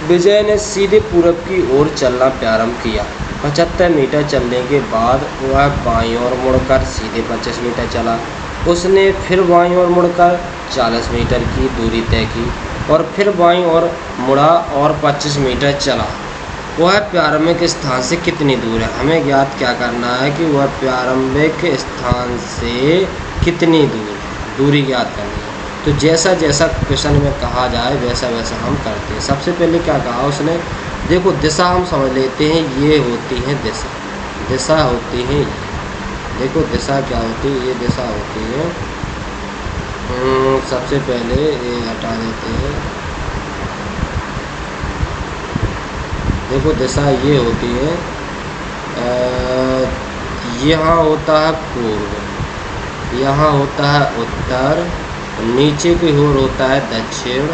विजय ने सीधे पूरब की ओर चलना प्रारंभ किया। 75 मीटर चलने के बाद वह बाईं ओर मुड़कर सीधे 25 मीटर चला। उसने फिर बाईं ओर मुड़कर 40 मीटर की दूरी तय की और फिर बाईं ओर मुड़ा और 25 मीटर चला। वह प्रारंभिक स्थान से कितनी दूर है? हमें ज्ञात क्या करना है कि वह प्रारंभिक स्थान से कितनी दूर है, दूरी ज्ञात करनी है। तो जैसा जैसा क्वेश्चन में कहा जाए वैसा वैसा हम करते हैं। सबसे पहले क्या कहा उसने, देखो दिशा हम समझ लेते हैं, ये होती है दिशा, दिशा होती है ये, देखो दिशा क्या होती है, ये दिशा होती है। सबसे पहले ये हटा देते हैं, देखो दिशा ये होती है, यहाँ होता है पूर्व, यहाँ होता है उत्तर, नीचे की ओर होता है दक्षिण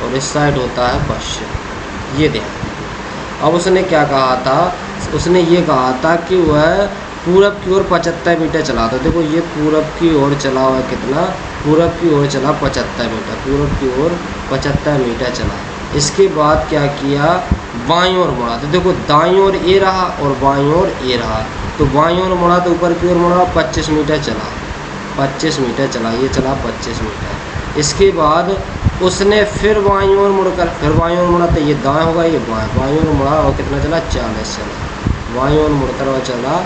और इस साइड होता है पश्चिम। ये ध्यान। अब उसने क्या कहा था, उसने ये कहा था कि वह पूरब की ओर 75 मीटर चला। तो देखो ये पूरब की ओर चला हुआ कितना, पूरब की ओर चला 75 मीटर, पूरब की ओर 75 मीटर चला। इसके बाद क्या किया, बाईं ओर मुड़ा। तो देखो दाईं ओर ए रहा और बाईं ओर ए रहा, तो बाईं ओर मुड़ा तो ऊपर की ओर मुड़ा, 25 मीटर चला, 25 मीटर चला, ये चला 25 मीटर। इसके बाद उसने फिर बाईं ओर मुड़कर फिर बाईं ओर मुड़ा, तो ये दाएं होगा, ये बाएं, बाईं ओर मुड़ा और कितना चला, 40 चला, बाईं ओर मुड़कर और चला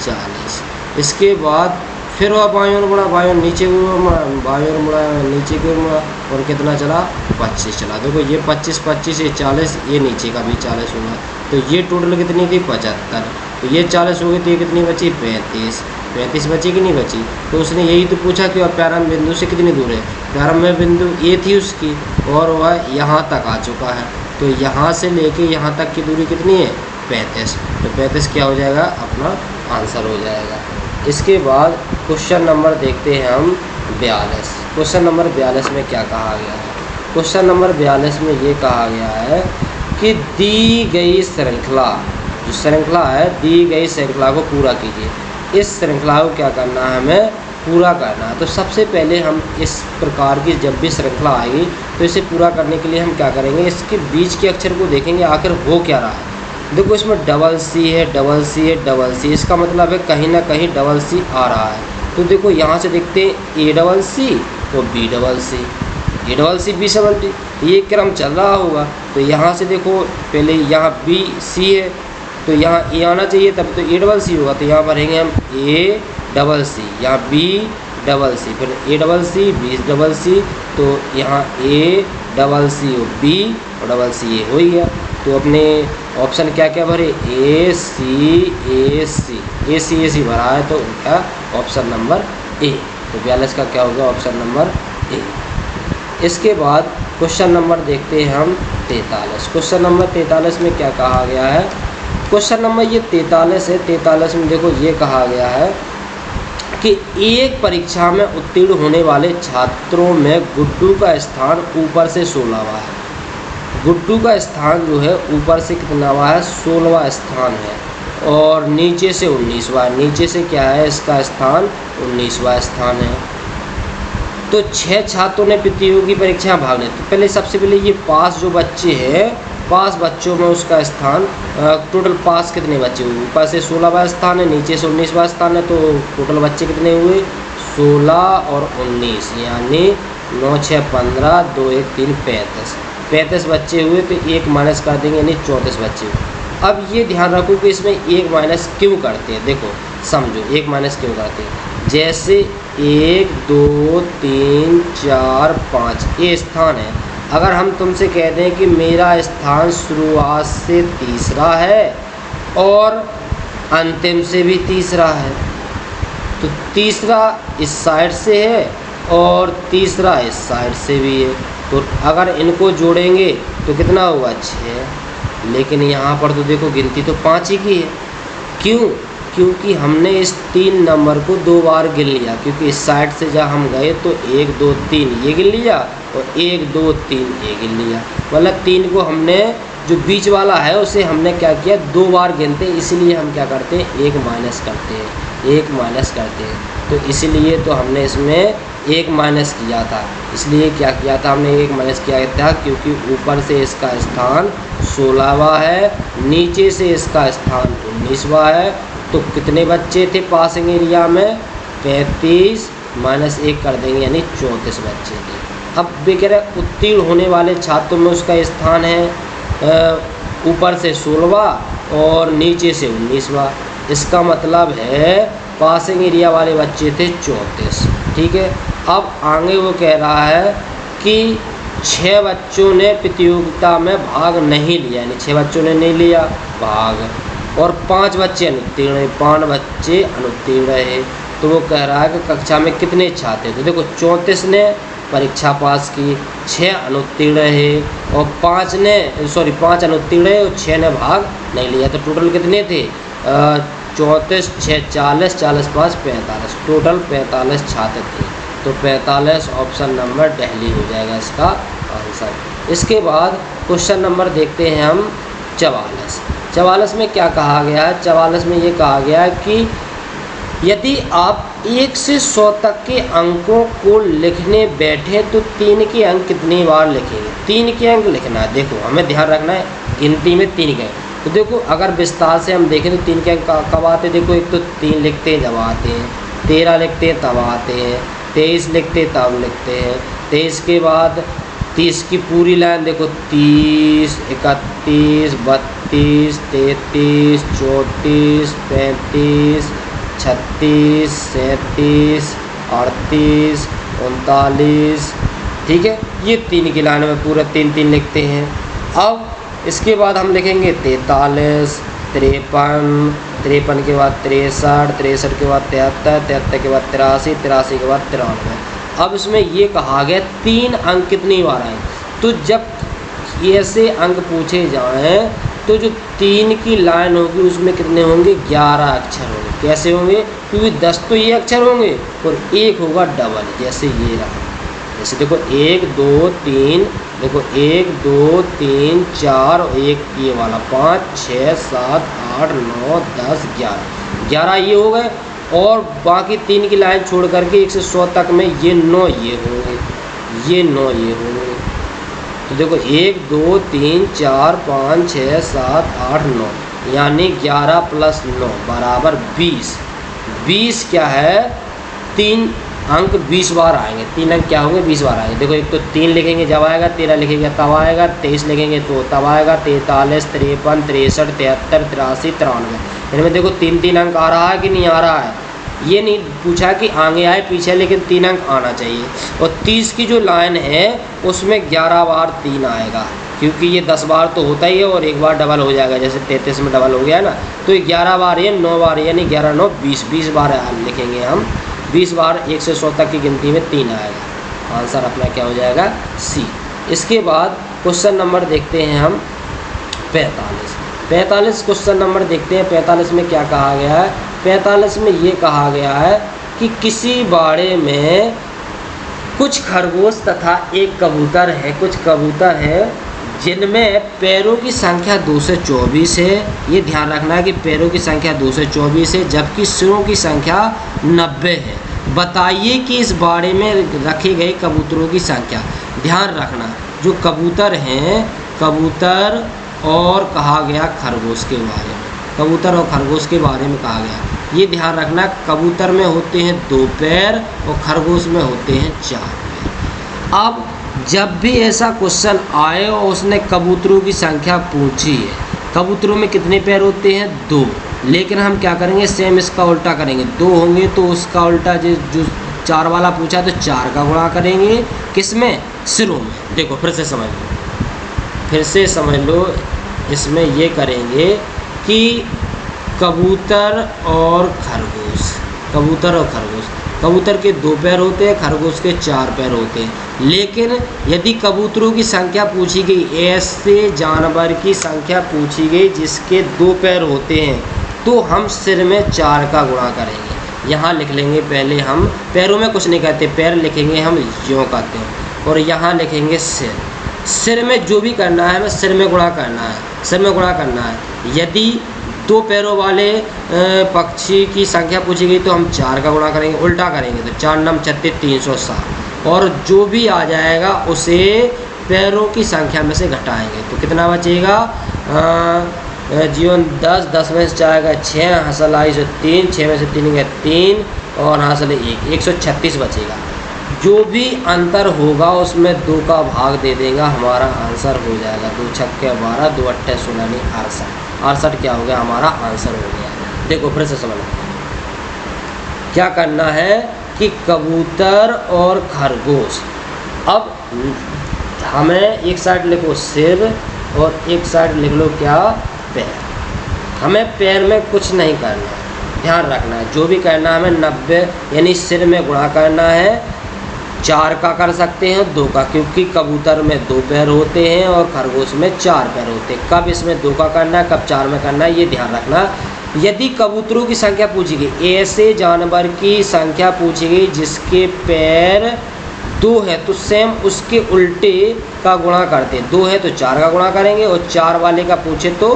40। इसके बाद फिर वह बाईं ओर मुड़ा, बाईं ओर नीचे की ओर मुड़ा, बाईं ओर मुड़ा नीचे की ओर मुड़ा और कितना चला, 25 चला। देखो ये 25 25, ये 40, ये नीचे का भी 40 होगा, तो ये टोटल कितनी थी, 75। तो ये 40 हो गई, तो ये कितनी बची, 35, 35 बची कि नहीं बची। तो उसने यही तो पूछा कि वह प्रारंभ बिंदु से कितनी दूर है। प्रारंभ बिंदु ए थी उसकी और वह यहाँ तक आ चुका है, तो यहाँ से लेके यहाँ तक की दूरी कितनी है, 35। तो 35 क्या हो जाएगा, अपना आंसर हो जाएगा। इसके बाद क्वेश्चन नंबर देखते हैं हम 42। क्वेश्चन नंबर 42 में क्या कहा गया है, क्वेश्चन नंबर 42 में ये कहा गया है कि दी गई श्रृंखला, जो श्रृंखला है, दी गई श्रृंखला को पूरा कीजिए। इस श्रृंखला को क्या करना है, हमें पूरा करना है। तो सबसे पहले हम इस प्रकार की जब भी श्रृंखला आएगी तो इसे पूरा करने के लिए हम क्या करेंगे, इसके बीच के अक्षर को देखेंगे आखिर हो क्या रहा है। देखो इसमें डबल सी है, डबल सी है, डबल सी, इसका मतलब है कहीं ना कहीं डबल सी आ रहा है। तो देखो यहाँ से देखते हैं ए डबल सी और B double C, A double C B double C, ये क्रम चल रहा होगा। तो यहाँ से देखो पहले यहाँ बी सी है तो यहाँ ए आना चाहिए, तब तो ए डबल सी होगा। तो यहाँ भरेंगे हम ए डबल सी, यहाँ बी डबल सी, फिर A double C, B double C, तो यहाँ ए डबल सी और बी और डबल सी, ये हो ही गया। तो अपने ऑप्शन क्या क्या भरे, ए सी ए सी, ए सी ए सी भरा है, तो उनका ऑप्शन नंबर ए। तो 42 का क्या होगा, ऑप्शन नंबर ए। इसके बाद क्वेश्चन नंबर देखते हैं हम 43। क्वेश्चन नंबर 43 में क्या कहा गया है, क्वेश्चन नंबर ये 43 है। 43 में देखो ये कहा गया है कि एक परीक्षा में उत्तीर्ण होने वाले छात्रों में गुड्डू का स्थान ऊपर से 16वां है। गुड्डू का स्थान जो है ऊपर से कितनावां है, 16वां स्थान है और नीचे से 19वां, नीचे से क्या है, इसका स्थान 19वां स्थान है। तो 6 छात्रों ने प्रतियोगी परीक्षा में भाग लिया। तो पहले सबसे पहले ये पास जो बच्चे हैं, पास बच्चों में उसका स्थान, टोटल पास कितने बच्चे हुए, ऊपर से 16वां स्थान है, नीचे से 19वां स्थान है, तो टोटल बच्चे कितने हुए, 16 और 19, यानी 9 6 15, 2 1 3 35, 35 बच्चे हुए। तो 1 माइनस कर देंगे, यानी 34 बच्चे हुए। अब ये ध्यान रखो कि इसमें 1 माइनस क्यों करते हैं, देखो समझो 1 माइनस क्यों करते हैं। जैसे 1 2 3 4 5 ये स्थान है, अगर हम तुमसे कह दें कि मेरा स्थान शुरुआत से तीसरा है और अंतिम से भी तीसरा है, तो तीसरा इस साइड से है और तीसरा इस साइड से भी है, तो अगर इनको जोड़ेंगे तो कितना होगा, 6। लेकिन यहाँ पर तो देखो गिनती तो 5 ही की है। क्यों, क्योंकि हमने इस 3 नंबर को 2 बार गिन लिया, क्योंकि इस साइड से जब हम गए तो 1 2 3 ये गिन लिया और 1 2 3 ये गिन लिया, मतलब 3 को हमने जो बीच वाला है उसे हमने क्या किया, 2 बार गिनते हैं, इसीलिए हम क्या करते हैं, 1 माइनस करते हैं, 1 माइनस करते हैं। तो इसीलिए तो हमने इसमें 1 माइनस किया था। इसलिए क्या किया था हमने, 1 माइनस किया था क्योंकि ऊपर से इसका स्थान 16वां है, नीचे से इसका स्थान 19वां है। तो कितने बच्चे थे पासिंग एरिया में, 35 माइनस 1 कर देंगे यानी 34 बच्चे थे। अब वे कह रहे उत्तीर्ण होने वाले छात्रों में उसका स्थान है ऊपर से 16वां और नीचे से 19वां। इसका मतलब है पासिंग एरिया वाले बच्चे थे 34। ठीक है, अब आगे वो कह रहा है कि 6 बच्चों ने प्रतियोगिता में भाग नहीं लिया, यानी 6 बच्चों ने नहीं लिया भाग, और 5 बच्चे अनुत्तीर्ण हैं, 5 बच्चे अनुत्तीर्ण रहे। तो वो कह रहा है कि कक्षा में कितने छात्र थे। देखो 34 ने परीक्षा पास की, 6 अनुत्तीर्ण रहे और 5 अनुत्तीर्ण रहे और 6 ने भाग नहीं लिया। तो टोटल कितने थे, 34, 6, 40, 40, 5, 45, टोटल 45 छात्र थे। तो 45 ऑप्शन नंबर दिल्ली हो जाएगा इसका आंसर। इसके बाद क्वेश्चन नंबर देखते हैं हम 44। 44 में क्या कहा गया है, 44 में ये कहा गया है कि यदि आप 1 से 100 तक के अंकों को लिखने बैठे तो 3 के अंक कितनी बार लिखेंगे। 3 के अंक लिखना है। देखो हमें ध्यान रखना है गिनती में 3 के अंक। तो देखो अगर विस्तार से हम देखें तो 3 के अंक कब आते हैं। देखो एक तो 3 लिखते हैं जब आते हैं, 13 लिखते हैं तब आते हैं, 23 लिखते हैं तब लिखते हैं, 23 के बाद 30 की पूरी लाइन देखो 30, 31, 32, 33, 34, 35, 36, 37, 38, 39। ठीक है, ये 3 की लाइन में पूरा 3 लिखते हैं। अब इसके बाद हम लिखेंगे 43, 53, 53 के बाद 63, 63 के बाद 73, 73 के बाद 83, 83 के बाद 93। अब इसमें ये कहा गया 3 अंक कितनी बार आए। तो जब ऐसे अंक पूछे जाएं तो जो 3 की लाइन होगी उसमें कितने होंगे, 11 अक्षर होंगे। कैसे होंगे, क्योंकि 10 तो ये अक्षर होंगे और 1 होगा डबल, जैसे ये रहा। जैसे देखो 1, 2, 3, देखो 1, 2, 3, 4 और 1 ये वाला 5, 6, 7, 8, 9, 10, 11 ये हो गए। और बाकी 3 की लाइन छोड़ करके 1 से 100 तक में ये 9 ये होंगे, ये 9 ये होंगे। तो देखो 1, 2, 3, 4, 5, 6, 7, 8, 9 यानी 11 + 9 बराबर 20। 20 क्या है, 3 अंक 20 बार आएंगे। 3 अंक क्या होंगे, 20 बार आएंगे। देखो एक तो 3 लिखेंगे जब आएगा, 13 लिखेंगे तब आएगा, 23 लिखेंगे तो तब आएगा, 43, 53, 63, 73, 83, 93। इनमें देखो 3 अंक आ रहा है कि नहीं आ रहा है। ये नहीं पूछा कि आगे आए पीछे, लेकिन 3 अंक आना चाहिए। और 30 की जो लाइन है उसमें 11 बार 3 आएगा, क्योंकि ये 10 बार तो होता ही है और 1 बार डबल हो जाएगा, जैसे 33 में डबल हो गया ना। तो 11 बार ये 9 बार यानी 11, 9, 20, 20 बार लिखेंगे हम। 20 बार 1 से 100 तक की गिनती में 3 आएगा। आंसर अपना क्या हो जाएगा, सी। इसके बाद क्वेश्चन नंबर देखते हैं हम 45। 45 क्वेश्चन नंबर देखते हैं। 45 में क्या कहा गया है, 45 में ये कहा गया है कि किसी बाड़े में कुछ खरगोश तथा एक कबूतर है, कुछ कबूतर है जिनमें पैरों की संख्या 2 से 24 है। ये ध्यान रखना है कि पैरों की संख्या 2 से 24 है, जबकि सिरों की संख्या 90 है। बताइए कि इस बाड़े में रखे गए कबूतरों की संख्या। ध्यान रखना, जो कबूतर हैं, कबूतर और कहा गया खरगोश के बारे में, कबूतर और खरगोश के बारे में कहा गया। ये ध्यान रखना, कबूतर में होते हैं 2 पैर और खरगोश में होते हैं 4 पैर। अब जब भी ऐसा क्वेश्चन आए और उसने कबूतरों की संख्या पूछी है, कबूतरों में कितने पैर होते हैं, 2, लेकिन हम क्या करेंगे, सेम इसका उल्टा करेंगे। 2 होंगे तो उसका उल्टा जो 4 वाला पूछा तो 4 का गुणा करेंगे, किसमें, सिरों में। देखो फिर से समझ लो, इसमें ये करेंगे कि कबूतर और खरगोश, कबूतर के 2 पैर होते हैं, खरगोश के 4 पैर होते हैं। लेकिन यदि कबूतरों की संख्या पूछी गई, ऐसे जानवर की संख्या पूछी गई जिसके 2 पैर होते हैं, तो हम सिर में 4 का गुणा करेंगे। यहाँ लिख लेंगे पहले हम, पैरों में कुछ नहीं कहते, पैर लिखेंगे हम यूँ कहते हैं, और यहाँ लिखेंगे सिर। सिर में जो भी करना है हमें सिर में गुणा करना है, यदि दो पैरों वाले पक्षी की संख्या पूछी गई तो हम 4 का गुणा करेंगे, उल्टा करेंगे तो 4 नम 36 360, और जो भी आ जाएगा उसे पैरों की संख्या में से घटाएंगे तो कितना बचेगा, जीवन 10 में से 4 का 6, हासिल आई से 3, 6 में से 3 का 3 और हासिल 1, 136 बचेगा। जो भी अंतर होगा उसमें 2 का भाग दे देगा, हमारा आंसर हो जाएगा 2 छक्के 12, 2 अट्ठे 16 नहीं 68। 68 क्या हो गया, हमारा आंसर हो गया। देखो फिर से समझना, क्या करना है कि कबूतर और खरगोश, अब हमें एक साइड लिखो सिर और एक साइड लिख लो क्या, पैर। हमें पैर में कुछ नहीं करना है, ध्यान रखना है जो भी करना है हमें 90 यानी सिर में गुणा करना है, 4 का कर सकते हैं 2 का, क्योंकि कबूतर में 2 पैर होते हैं और खरगोश में 4 पैर होते हैं। कब इसमें 2 का करना है, कब 4 में करना है, ये ध्यान रखना। यदि कबूतरों की संख्या पूछी गई, ऐसे जानवर की संख्या पूछी गई जिसके पैर 2 है तो सेम उसके उल्टे का गुणा करते हैं। 2 है तो 4 का गुणा करेंगे और 4 वाले का पूछे तो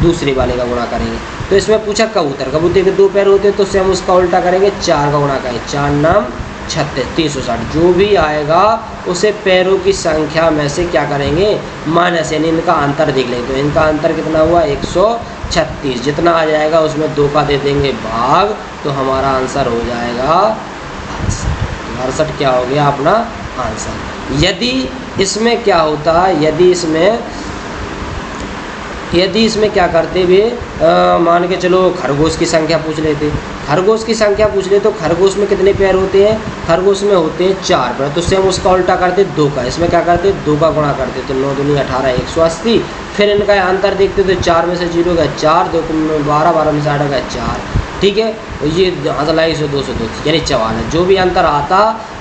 दूसरे वाले का गुणा करेंगे। तो इसमें पूछा कबूतर, कबूतर के 2 पैर होते हैं तो सेम उसका उल्टा करेंगे, 4 का गुणा करेंगे, 4 नाम 36 360। जो भी आएगा उसे पैरों की संख्या में से क्या करेंगे, माइनस, यानी इनका अंतर देख लेंगे। तो इनका अंतर कितना हुआ 136, जितना आ जाएगा उसमें 2 का दे देंगे भाग, तो हमारा आंसर हो जाएगा 68। क्या हो गया अपना आंसर। यदि इसमें क्या होता, यदि इसमें क्या करते वे, मान के चलो खरगोश की संख्या पूछ लेते, खरगोश की संख्या पूछ ले तो खरगोश में कितने पैर होते हैं, खरगोश में होते हैं 4 पैर, तो सेम उसका उल्टा करते 2 का। इसमें क्या करते 2 का गुणा करते तो 9 दूनी 18 180। फिर इनका अंतर देखते तो 4 में से 0 का 4, 2 में 12, 12 में से 8 का 4, ठीक है। ये हसलाई से 2 यानी 44। जो भी अंतर आता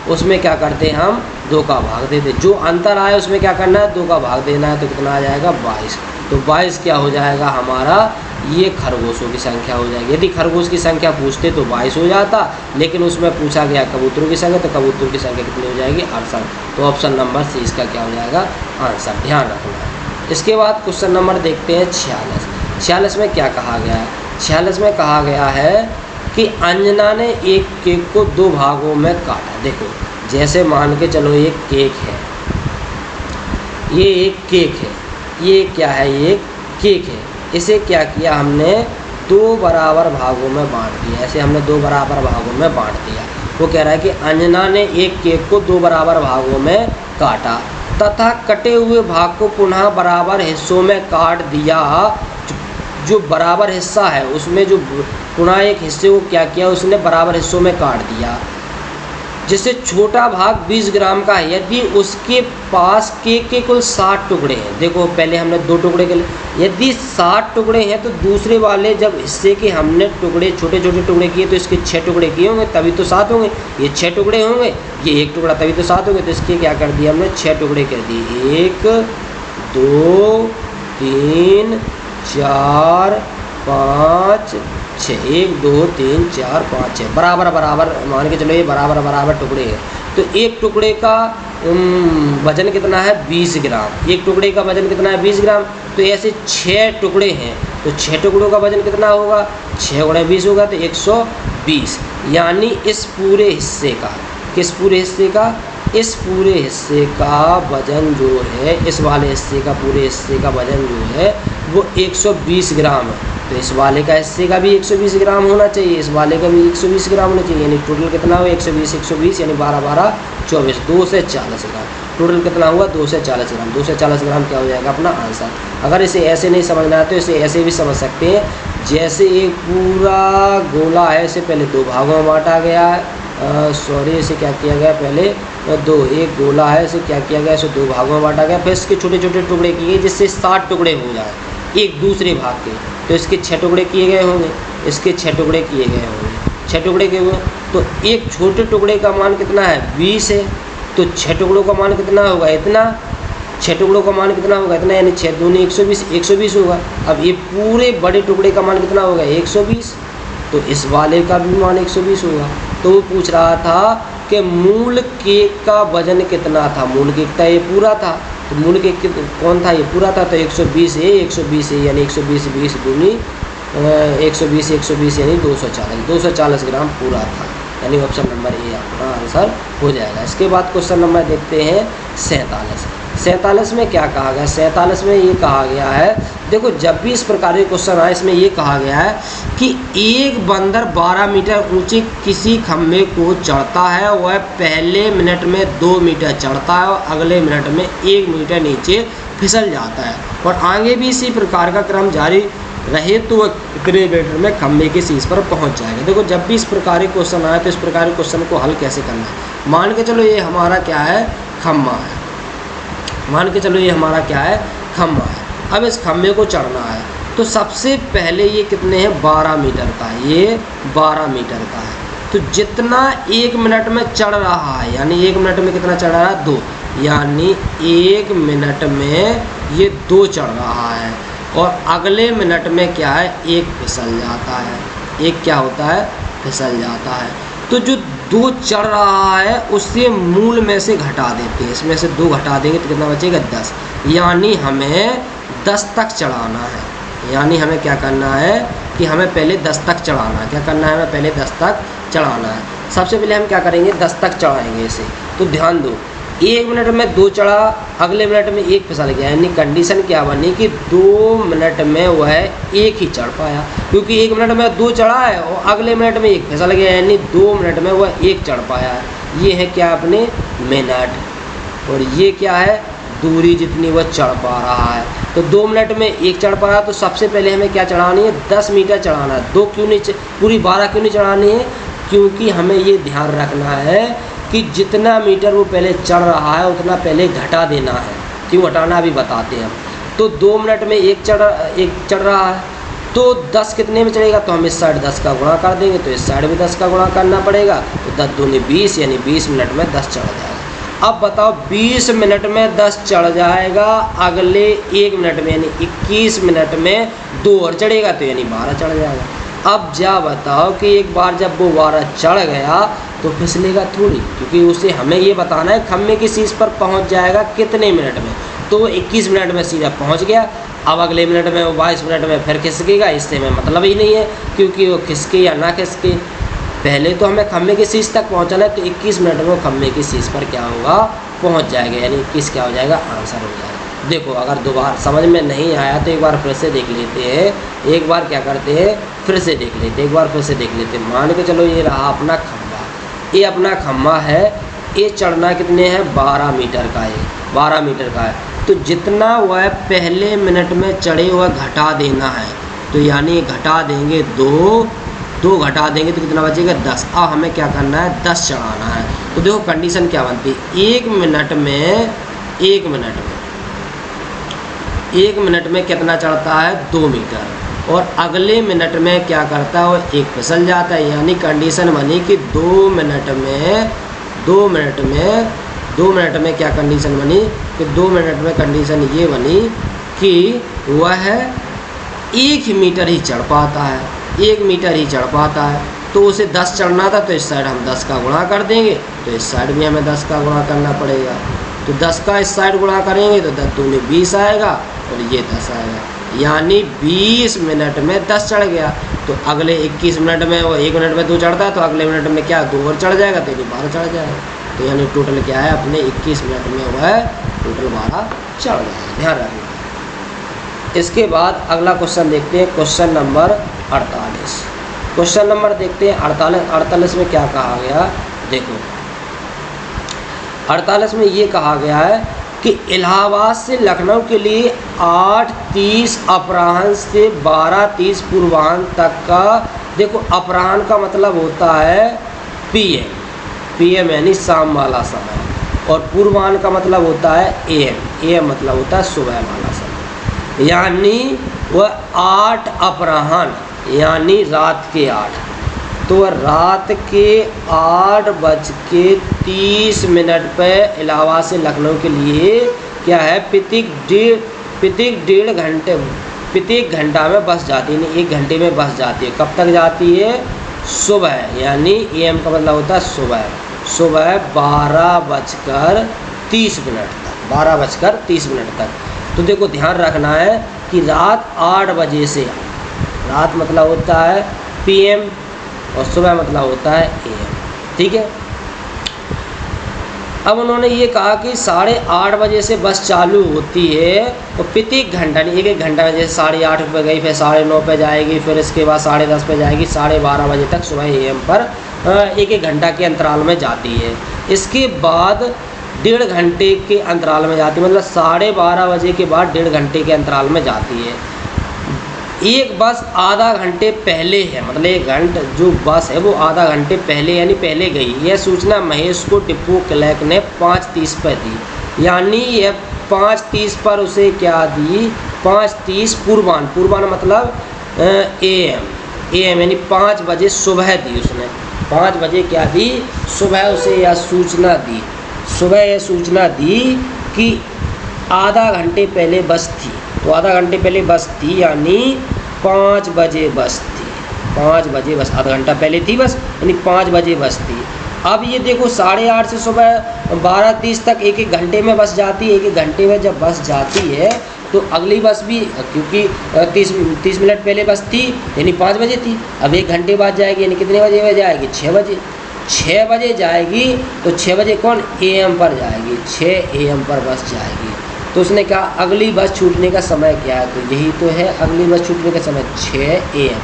उसमें क्या करते हैं हम 2 का भाग देते, जो अंतर आए उसमें क्या करना है 2 का भाग देना है, तो कितना आ जाएगा 22। तो 22 क्या हो जाएगा हमारा, ये खरगोशों की संख्या हो जाएगी। यदि खरगोश की संख्या पूछते तो 22 हो जाता, लेकिन उसमें पूछा गया कबूतरों की संख्या, तो कबूतरों की संख्या कितनी हो जाएगी 68। तो ऑप्शन नंबर सी इसका क्या हो जाएगा आंसर, ध्यान रखना है। इसके बाद क्वेश्चन नंबर देखते हैं 46। 46 में क्या कहा गया है, 46 में कहा गया है कि अंजना ने एक केक को 2 भागों में काटा। देखो जैसे मान के चलो एक केक है, ये एक केक है, ये क्या है, ये केक है। इसे क्या किया हमने 2 बराबर भागों में बांट दिया, ऐसे हमने 2 बराबर भागों में बांट दिया। वो कह रहा है कि अंजना ने एक केक को 2 बराबर भागों में काटा तथा कटे हुए भाग को पुनः बराबर हिस्सों में काट दिया। जो बराबर हिस्सा है उसमें जो पुनः एक हिस्से को क्या किया, उसने बराबर हिस्सों में काट दिया। जिससे छोटा भाग 20 ग्राम का है, यदि उसके पास केक के कुल 60 टुकड़े हैं। देखो पहले हमने 2 टुकड़े के लिए, यदि 60 टुकड़े हैं तो दूसरे वाले जब हिस्से के हमने टुकड़े छोटे छोटे टुकड़े किए तो इसके 6 टुकड़े किए होंगे तभी तो 7 होंगे। ये 6 टुकड़े होंगे, ये 1 टुकड़ा तभी तो 7 होंगे। तो इसके क्या कर दिया हमने 6 टुकड़े कर दिए, 1 2 3 4 5 6, 1 2 3 4 5 6 बराबर बराबर मान के चलो ये बराबर बराबर टुकड़े हैं। तो एक टुकड़े का वजन कितना है 20 ग्राम, एक टुकड़े का वजन कितना है 20 ग्राम। तो ऐसे 6 टुकड़े हैं तो 6 टुकड़ों का वजन कितना होगा, 6 गुणा 20 होगा तो 120। यानी इस पूरे हिस्से का, किस पूरे हिस्से का, इस पूरे हिस्से का वजन जो है, इस वाले हिस्से का पूरे हिस्से का वजन जो है वो 120 ग्राम है। तो इस वाले का हिस्से का भी 120 ग्राम होना चाहिए, इस वाले का भी 120 ग्राम होना चाहिए। यानी टोटल कितना हुआ 120 यानी 12 12 24, 2 से 40 ग्राम। टोटल कितना हुआ 2 से 40 ग्राम। 2 से 40 ग्राम क्या हो जाएगा अपना आंसर। अगर इसे ऐसे नहीं समझना है तो इसे ऐसे भी समझ सकते हैं, जैसे एक पूरा गोला है, इसे पहले 2 भागों में बांटा गया है, इसे क्या किया गया पहले एक गोला है, इसे क्या किया गया, इसे 2 भागों में बांटा गया, फिर इसके छोटे छोटे टुकड़े किए जिससे 60 टुकड़े हो जाए एक दूसरे भाग के। तो इसके 6 टुकड़े किए गए होंगे, इसके 6 टुकड़े किए गए होंगे, 6 टुकड़े किए हुए। तो एक छोटे टुकड़े का मान कितना है 20 है, तो 6 टुकड़ों का मान कितना होगा इतना, 6 टुकड़ों का मान कितना होगा इतना, यानी 6 दूनी 120 होगा। अब ये पूरे बड़े टुकड़े का मान कितना होगा 120, तो इस वाले का भी मान 120 होगा। तो वो पूछ रहा था कि मूल केक का वजन कितना था। मूल केक था ये पूरा था, तो मूल केक कौन था, ये पूरा था, तो 120 है यानी 120 20 दूनी 120 यानी 240 ग्राम पूरा था, यानी ऑप्शन नंबर ए अपना आंसर हो जाएगा। इसके बाद क्वेश्चन नंबर देखते हैं 47 में क्या कहा गया। 47 में ये कहा गया है, देखो जब भी इस प्रकार के क्वेश्चन आए इसमें ये कहा गया है कि एक बंदर 12 मीटर ऊंचे किसी खंभे को चढ़ता है, वह पहले मिनट में 2 मीटर चढ़ता है और अगले मिनट में 1 मीटर नीचे फिसल जाता है, और आगे भी इसी प्रकार का क्रम जारी रहे तो वह कितने मीटर में खंभे के शीर्ष पर पहुंच जाएगा। देखो जब भी इस प्रकार के क्वेश्चन आए तो इस प्रकार के क्वेश्चन को हल कैसे करना है। मान के चलो ये हमारा क्या है, खंभा है, मान के चलो ये हमारा क्या है, खंभा है। अब इस खंभे को चढ़ना है तो सबसे पहले ये कितने हैं, 12 मीटर का है, ये 12 मीटर का है। तो जितना 1 मिनट में चढ़ रहा है, यानी 1 मिनट में कितना चढ़ रहा है, 2, यानी 1 मिनट में ये 2 चढ़ रहा है, और अगले मिनट में क्या है, 1 फिसल जाता है, 1 क्या होता है, फिसल जाता है। तो जो 2 चढ़ रहा है उससे मूल में से घटा देते हैं, इसमें से 2 घटा देंगे तो कितना बचेगा, 10, यानी हमें 10 तक चढ़ाना है। यानी हमें क्या करना है कि हमें पहले 10 तक चढ़ाना है। क्या करना है, हमें पहले 10 तक चढ़ाना है। सबसे पहले हम क्या करेंगे, 10 तक चढ़ाएंगे इसे। तो ध्यान दो, 1 मिनट में 2 चढ़ा, अगले मिनट में 1 फिसल गया, यानी कंडीशन क्या बनी कि 2 मिनट में वह 1 ही चढ़ पाया, क्योंकि 1 मिनट में 2 चढ़ा है और अगले मिनट में 1 फिसल गया, यानी 2 मिनट में वह 1 चढ़ पाया है। ये है क्या, अपने मिनट, और ये क्या है, दूरी जितनी वह चढ़ पा रहा है। तो 2 मिनट में 1 चढ़ पा रहा है, तो सबसे पहले हमें क्या चढ़ानी है, 10 मीटर चढ़ाना है। 2 क्यों नहीं, पूरी 12 क्यों नहीं चढ़ानी है, क्योंकि हमें ये ध्यान रखना है कि जितना मीटर वो पहले चढ़ रहा है उतना पहले घटा देना है। क्यों घटाना अभी बताते हैं हम। तो 2 मिनट में 1 चढ़ रहा है, तो 10 कितने में चढ़ेगा, तो हम इस साइड 10 का गुणा कर देंगे, तो इस साइड भी 10 का गुणा करना पड़ेगा, तो 10 दूनी 20, यानी 20 मिनट में 10 चढ़ जाएगा। अब बताओ 20 मिनट में 10 चढ़ जाएगा, अगले 1 मिनट में यानी 21 मिनट में 2 और चढ़ेगा, तो यानी 12 चढ़ जाएगा। अब जा बताओ कि एक बार जब वो 12 चढ़ गया तो फिसलेगा थोड़ी, क्योंकि उसे हमें ये बताना है खंभे की शीर्ष पर पहुंच जाएगा कितने मिनट में। तो 21 मिनट में सीधा पहुंच गया, अब अगले मिनट में वो 22 मिनट में फिर खिसकेगा, इससे हमें मतलब ही नहीं है, क्योंकि वो खिसके या ना खिसके, पहले तो हमें खंभे की शीर्ष तक पहुंचना है। तो 21 मिनट में वो खंभे की शीर्ष पर क्या होगा, पहुंच जाएगा, यानी 21 क्या हो जाएगा, आंसर हो जाएगा। देखो अगर दोबारा समझ में नहीं आया तो एक बार फिर से देख लेते हैं, एक बार क्या करते हैं, फिर से देख लेते हैं, एक बार फिर से देख लेते हैं। मान के चलो ये रहा अपना खंभा, ये अपना खंभा है, ये चढ़ना कितने हैं, 12 मीटर का है, 12 मीटर का है। तो जितना वह पहले मिनट में चढ़े वह घटा देना है, तो यानी घटा देंगे 2 घटा देंगे तो कितना बचेगा, 10। अब हमें क्या करना है, 10 चढ़ाना है। तो देखो कंडीशन क्या बनती है, 1 मिनट में कितना चढ़ता है, 2 मीटर, और अगले मिनट में क्या करता है, वो 1 फिसल जाता है। यानी कंडीशन बनी कि 2 मिनट में क्या कंडीशन बनी कि 2 मिनट में कंडीशन ये बनी कि वह 1 मीटर ही चढ़ पाता है, 1 मीटर ही चढ़ पाता है। तो उसे 10 चढ़ना था, तो इस साइड हम 10 का गुणा कर देंगे, तो इस साइड भी हमें 10 का गुणा करना पड़ेगा। तो 10 का इस साइड गुणा करेंगे तो 10 दूनी 20 आएगा, और ये 10 आएगा, यानी 20 मिनट में 10 चढ़ गया। तो अगले 21 मिनट में वो 1 मिनट में 2 चढ़ता है, तो अगले मिनट में क्या 2 और चढ़ जाएगा, तो 12 चढ़ जाएगा। तो यानी टोटल क्या है, अपने 21 मिनट में वह टोटल 12 चढ़ जाएगा, ध्यान रखना। इसके बाद अगला क्वेश्चन देखते हैं, क्वेश्चन नंबर 48। क्वेश्चन नंबर देखते हैं 48 में क्या कहा गया। देखो 48 में ये कहा गया है कि इलाहाबाद से लखनऊ के लिए 8:30 अपराह्न से 12:30 पूर्वाह्न तक का, देखो अपराह्न का मतलब होता है PM यानी शाम वाला समय, और पूर्वाह्न का मतलब होता है AM मतलब होता है सुबह वाला समय। यानी वह 8 अपराह्न यानी रात के 8, तो वह रात के 8:30 पर इलाहाबाद से लखनऊ के लिए क्या है, प्रत्येक घंटा में बस जाती है, यानी 1 घंटे में बस जाती है। कब तक जाती है, सुबह, यानी AM का मतलब होता है सुबह 12:30 तक, 12:30 तक। तो देखो ध्यान रखना है कि रात 8 बजे से रात मतलब होता है PM और सुबह मतलब होता है AM। ठीक है। अब उन्होंने ये कहा कि 8:30 बजे से बस चालू होती है और प्रत्येक घंटा नहीं, एक घंटा में, जैसे 8:30 पे गई, फिर 9:30 पे जाएगी, फिर इसके बाद 10:30 पे जाएगी, 12:30 बजे तक सुबह AM पर एक घंटा के अंतराल में जाती है। इसके बाद 1.5 घंटे के अंतराल में जाती है, मतलब 12:30 बजे के बाद 1.5 घंटे के अंतराल में जाती है। एक बस आधा घंटे पहले है, मतलब 1 घंटे जो बस है वो आधा घंटे पहले यानी पहले गई। यह सूचना महेश को डिपो क्लर्क ने 5:30 पर दी, यानी यह 5:30 पर उसे क्या दी, 5:30 पूर्वान मतलब AM यानी 5 बजे सुबह दी उसने। 5 बजे क्या दी, सुबह उसे यह सूचना दी, सुबह यह सूचना दी कि आधा घंटे पहले बस थी। तो आधा घंटे पहले बस थी यानी 5 बजे बस थी, 5 बजे बस, आधा घंटा पहले थी बस यानी 5 बजे बस थी। अब ये देखो 8:30 से सुबह 12:30 तक एक घंटे में बस जाती है। एक घंटे में जब बस जाती है तो अगली बस भी, क्योंकि 30 मिनट पहले बस थी यानी 5 बजे थी, अब 1 घंटे बाद जाएगी यानी कितने बजे में जाएगी, 6 बजे। 6 बजे जाएगी तो 6 बजे कौन, AM पर जाएगी, 6 AM पर बस जाएगी। तो उसने कहा अगली बस छूटने का समय क्या है, तो यही तो है अगली बस छूटने का समय 6 AM।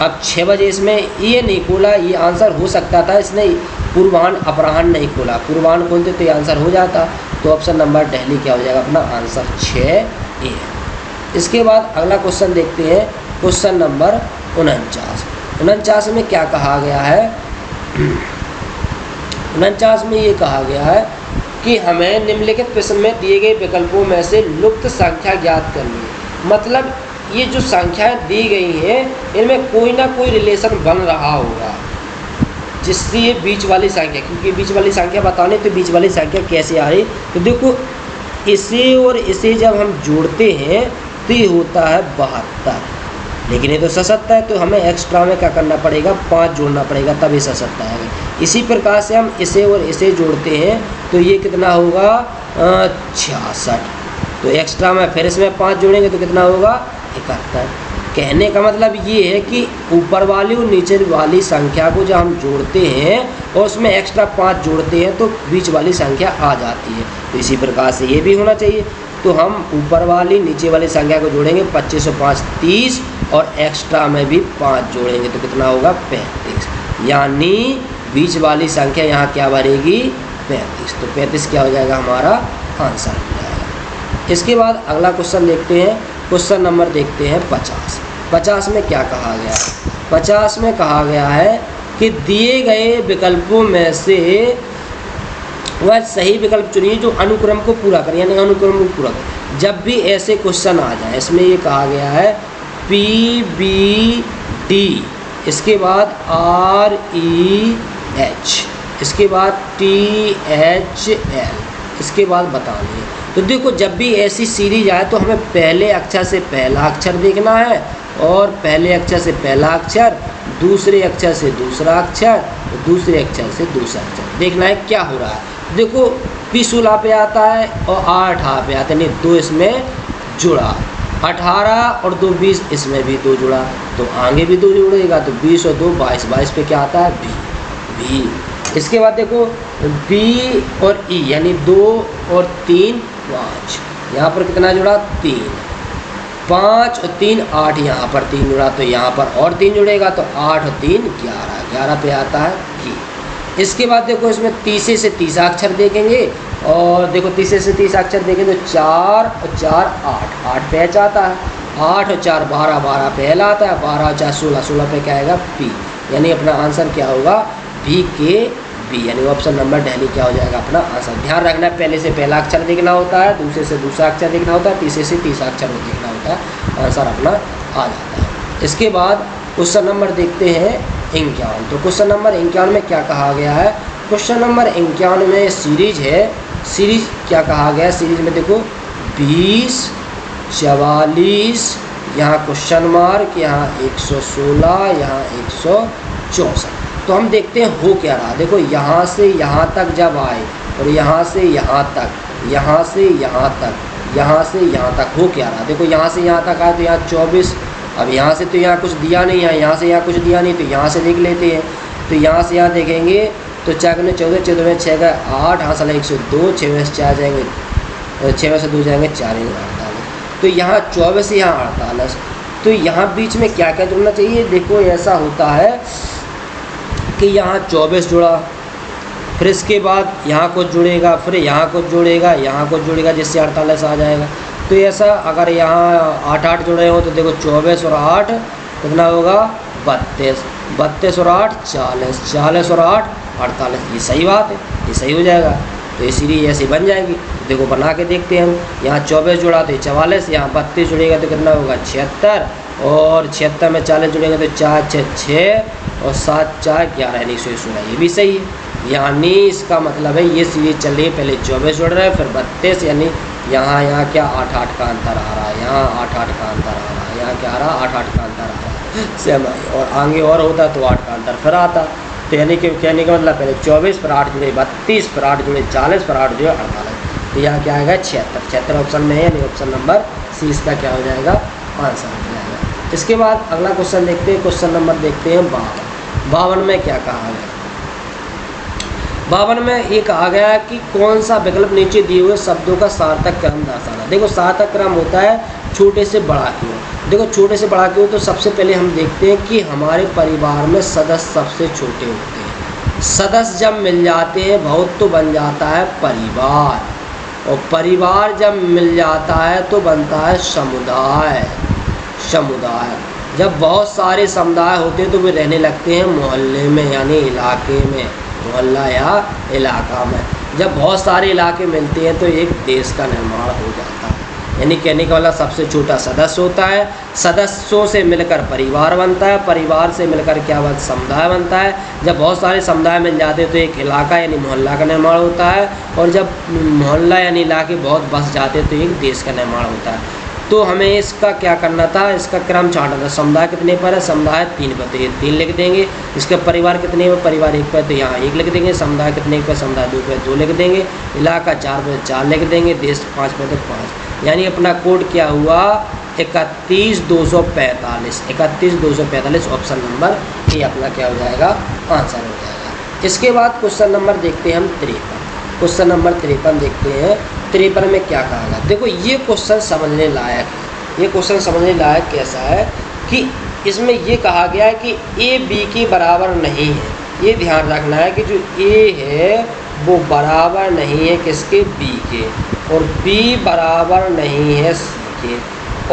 अब 6 बजे इसमें ये नहीं खोला, ये आंसर हो सकता था, इसने पूर्वाह्न अपराह्न नहीं खोला। पूर्वाह्न खोलते तो ये आंसर हो जाता। तो ऑप्शन नंबर दिल्ली क्या हो जाएगा अपना आंसर 6 AM। इसके बाद अगला क्वेश्चन देखते हैं, क्वेश्चन नंबर 49 में क्या कहा गया है। 49 में ये कहा गया है कि हमें निम्नलिखित प्रश्न में दिए गए विकल्पों में से लुप्त संख्या ज्ञात करनी है। मतलब ये जो संख्याएं दी गई हैं इनमें कोई ना कोई रिलेशन बन रहा होगा जिससे ये बीच वाली संख्या, क्योंकि बीच वाली संख्या बताने तो बीच वाली संख्या कैसे आ रही, तो देखो इसे और इसे जब हम जोड़ते हैं तो ये होता है 72, लेकिन ये तो सशक्त है तो हमें एक्स्ट्रा में क्या करना पड़ेगा, 5 जोड़ना पड़ेगा तब ये सशक्त आएगा। इसी प्रकार से हम इसे और इसे जोड़ते हैं तो ये कितना होगा 66, तो एक्स्ट्रा में फिर इसमें 5 जोड़ेंगे तो कितना होगा 71। कहने का मतलब ये है कि ऊपर वाली और नीचे वाली संख्या को जब हम जोड़ते हैं और उसमें एक्स्ट्रा 5 जोड़ते हैं तो बीच वाली संख्या आ जाती है। तो इसी प्रकार से ये भी होना चाहिए। तो हम ऊपर वाली नीचे वाली संख्या को जोड़ेंगे 25 और 5 30 और एक्स्ट्रा में भी 5 जोड़ेंगे तो कितना होगा 35, यानी बीच वाली संख्या यहाँ क्या बनेगी 35। तो 35 क्या हो जाएगा हमारा आंसर हो जाएगा। इसके बाद अगला क्वेश्चन देखते हैं, क्वेश्चन नंबर देखते हैं 50 में क्या कहा गया है। 50 में कहा गया है कि दिए गए विकल्पों में से वह सही विकल्प चुनिए जो अनुक्रम को पूरा करे, यानी अनुक्रम को पूरा करे। जब भी ऐसे क्वेश्चन आ जाए, इसमें ये कहा गया है PBD, इसके बाद REH, इसके बाद THL, इसके बाद बताइए। तो देखो जब भी ऐसी सीरीज आए तो हमें पहले अक्षर से पहला अक्षर देखना है और पहले अक्षर से पहला अक्षर, दूसरे अक्षर से दूसरा अक्षर, दूसरे अक्षर से दूसरा अक्षर देखना है क्या हो रहा है। देखो P 16 पे आता है और R 18 पे आता है, नहीं 2 इसमें जुड़ा, 18 और 2 20, इसमें भी 2 जुड़ा तो आगे भी 2 जुड़ेगा तो 20 और 2 22, 22 पे क्या आता है भी। इसके बाद देखो B और E यानी 2 और 3 5, यहाँ पर कितना जुड़ा 3, 5 और 3 8, यहाँ पर 3 जुड़ा तो यहाँ पर और 3 जुड़ेगा तो 8 और 3 11, 11 पे आता है भी। इसके बाद देखो इसमें तीसरे से तीसरा अक्षर देखेंगे और देखो तीसरे से तीसरा अक्षर देखेंगे तो 4 और 4 8, 8 पे H आता है, 8 और 4 12, 12 पे L आता है, 12 और 4 16, 16 पे क्या आएगा P, यानी अपना आंसर क्या होगा VKB, यानी ऑप्शन नंबर दिल्ली क्या हो जाएगा अपना आंसर। ध्यान रखना है पहले से पहला अक्षर देखना होता है, दूसरे से दूसरा अक्षर देखना होता है, तीसरे से तीसरा अक्षर देखना होता है, आंसर अपना आ जाता है। इसके बाद क्वेश्चन नंबर देखते हैं 51। तो क्वेश्चन नंबर 51 में क्या कहा गया है। क्वेश्चन नंबर 51 में सीरीज है, सीरीज क्या कहा गया है, सीरीज में देखो 20 44, यहाँ क्वेश्चन मार्क, यहाँ 116, यहाँ 164। तो हम देखते हैं हो क्या रहा। देखो यहाँ से यहाँ तक जब आए और यहाँ से यहाँ तक, यहाँ से यहाँ तक, यहाँ से यहाँ तक हो क्या रहा। देखो यहाँ से यहाँ तक आए तो यहाँ 24 अब यहाँ से तो यहाँ कुछ दिया नहीं है, यहाँ से यहाँ कुछ दिया नहीं, तो यहाँ से देख लेते हैं। तो यहाँ से यहाँ देखेंगे तो 4 में 14, 14 में 6 का 8, हाँ साला 102, 6 में से 4 जाएंगे, 6 में से 2 जाएंगे 4, 48। तो यहाँ 24, यहाँ 48। तो यहाँ बीच में क्या क्या जुड़ना चाहिए? देखो ऐसा होता है कि यहाँ 24 जुड़ा, फिर इसके बाद यहाँ कुछ जुड़ेगा, फिर यहाँ कुछ जुड़ेगा, यहाँ कुछ जुड़ेगा, जिससे 48 आ जाएगा। तो ऐसा अगर यहाँ 8 8 जुड़े हो तो देखो 24 और 8 कितना होगा? 32, 32 और 8 40, 40 और 8 48। ये सही बात है, ये सही हो जाएगा। तो इसीलिए ऐसे बन जाएगी। देखो बना के देखते हैं हम। यहाँ 24 जुड़ा तो 44, यहाँ 32 जुड़ेगा तो कितना होगा? 76, और 76 में 40 जुड़ेगा तो 4 6 6 और 7 4 11, यानी 116। ये भी सही है। यानी इसका मतलब है ये सीरीज चल रही है, पहले 24 जुड़ रहा है, फिर 32, यानी यहाँ क्या 8 8 का अंतर आ रहा है, यहाँ 8 8 का अंतर आ रहा है, यहाँ क्या आ रहा है? 8 8 का अंतर आ रहा है, सेम है। और आगे और होता तो 8 का अंतर फिर आता। तो यानी कि कहने का मतलब पहले 24 पर 8 जुड़े 32, पर 8 जुड़े 40, पर 8 जुड़े 48। तो यहाँ क्या आएगा? 76। 76 ऑप्शन में है, यानी ऑप्शन नंबर सी इसका क्या हो जाएगा? आंसर हो जाएगा। इसके बाद अगला क्वेश्चन देखते हैं। क्वेश्चन नंबर देखते हैं 52। 52 में क्या कहा गया? 52 में ये कहा गया कि कौन सा विकल्प नीचे दिए हुए शब्दों का सार्थक क्रम दर्शाना। देखो सार्थक क्रम होता है छोटे से बड़ा की ओर। देखो छोटे से बड़ा की ओर तो सबसे पहले हम देखते हैं कि हमारे परिवार में सदस्य सबसे छोटे होते हैं। सदस्य जब मिल जाते हैं बहुत तो बन जाता है परिवार, और परिवार जब मिल जाता है तो बनता है समुदाय। समुदाय जब बहुत सारे समुदाय होते हैं तो वे रहने लगते हैं मोहल्ले में, यानी इलाके में, मोहल्ला या इलाका में। जब बहुत सारे इलाके मिलते हैं तो एक देश का निर्माण हो जाता है। यानी कहने का मतलब सबसे छोटा सदस्य होता है, सदस्यों से मिलकर परिवार बनता है, परिवार से मिलकर क्या बनता? समुदाय बनता है। जब बहुत सारे समुदाय मिल जाते हैं तो एक इलाका यानी मोहल्ला का निर्माण होता है, और जब मोहल्ला यानी इलाके बहुत बस जाते हैं तो एक देश का निर्माण होता है। तो हमें इसका क्या करना था? इसका क्रम छांटना था। समुदाय कितने पर है? समुदाय 3 पर, तो ये 3 लिख देंगे। इसके परिवार कितने पर? परिवार 1 पर, तो यहाँ 1 लिख देंगे। समुदाय कितने पर? समुदाय 2 पर, 2 लिख देंगे। इलाका 4 पर, 4 लिख देंगे। देश 5 पर, तो 5। यानी अपना कोड क्या हुआ? 31245। 31245 ऑप्शन नंबर ए अपना क्या हो जाएगा? आंसर हो जाएगा। इसके बाद क्वेश्चन नंबर देखते हैं हम 53। क्वेश्चन नंबर 53 देखते हैं। 53 में क्या कहा गया? देखो ये क्वेश्चन समझने लायक है। ये क्वेश्चन समझने लायक कैसा है कि इसमें ये कहा गया है कि ए बी के बराबर नहीं है। ये ध्यान रखना है कि जो ए है वो बराबर नहीं है किसके? बी के, और बी बराबर नहीं है सी के,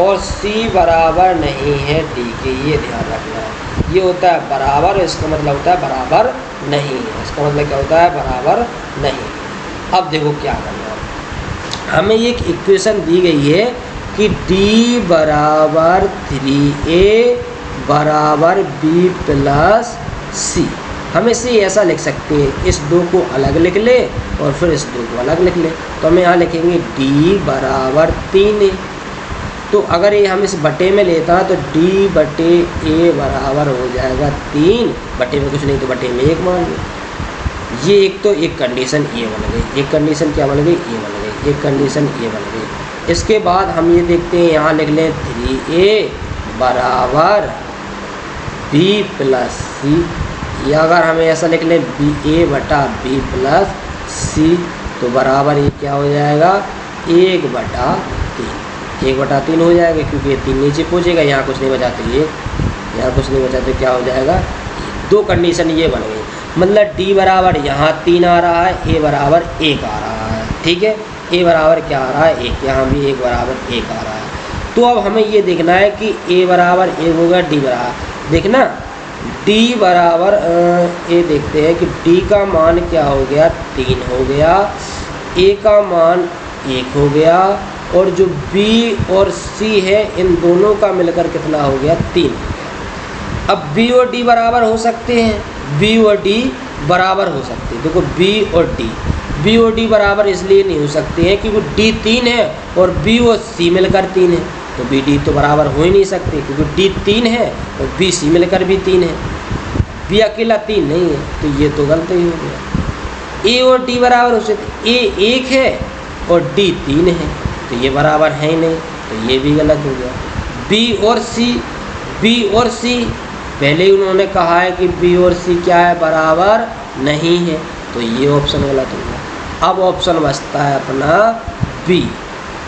और सी बराबर नहीं है डी के। ये ध्यान रखना है। ये होता है बराबर, इसका मतलब होता है बराबर नहीं है। इसका मतलब क्या होता है? बराबर नहीं। अब देखो क्या करना है। हमें एक इक्वेशन दी गई है कि d बराबर 3a बराबर b प्लस सी। हम इसे ऐसा लिख सकते हैं, इस 2 को अलग लिख ले और फिर इस 2 को अलग लिख ले। तो हम यहाँ लिखेंगे d बराबर 3a। तो अगर ये हम इस बटे में लेता है तो d बटे a बराबर हो जाएगा 3, बटे में कुछ नहीं तो बटे में 1 मान लो। ये एक तो एक कंडीशन ये बन गई, एक कंडीशन क्या बन गई? ये बन गई, एक कंडीशन ये बन गई। इसके बाद हम ये देखते हैं, यहाँ लिख लें 3a बराबर b प्लस सी, या अगर हमें ऐसा लिख लें a बटा b प्लस सी, तो बराबर ये क्या हो जाएगा? 1 बटा 3। 1 बटा 3 हो जाएगा, क्योंकि ये 3 नीचे पहुँचेगा, यहाँ कुछ नहीं बचा तो 1, यहाँ कुछ नहीं बचा तो क्या हो जाएगा? 2 कंडीशन ये बन गई। मतलब d बराबर यहाँ 3 आ रहा है, a बराबर 1 आ रहा है। ठीक है, a बराबर क्या आ रहा है? 1। यहाँ भी 1 बराबर 1 आ रहा है। तो अब हमें ये देखना है कि a बराबर 1 होगा, d बराबर, देखना d बराबर ये देखते हैं कि d का मान क्या हो गया? 3 हो गया, a का मान 1 हो गया, और जो b और c है इन दोनों का मिलकर कितना हो गया? 3। अब b और d बराबर हो सकते हैं, b और d बराबर हो सकते हैं। देखो b और d बराबर इसलिए नहीं हो सकते हैं क्योंकि d 3 है और b और c मिलकर 3 है, तो b d तो बराबर हो ही नहीं सकते, क्योंकि d 3 है और b c मिलकर भी 3 है, b अकेला 3 नहीं है, तो ये तो गलत ही हो गया। a और d बराबर हो सकते, a 1 है और d 3 है, तो ये बराबर है ही नहीं, तो ये भी गलत हो गया। b और c बी और सी, पहले ही उन्होंने कहा है कि बी और सी क्या है, बराबर नहीं है, तो ये ऑप्शन गलत हो गया। अब ऑप्शन बचता है अपना बी,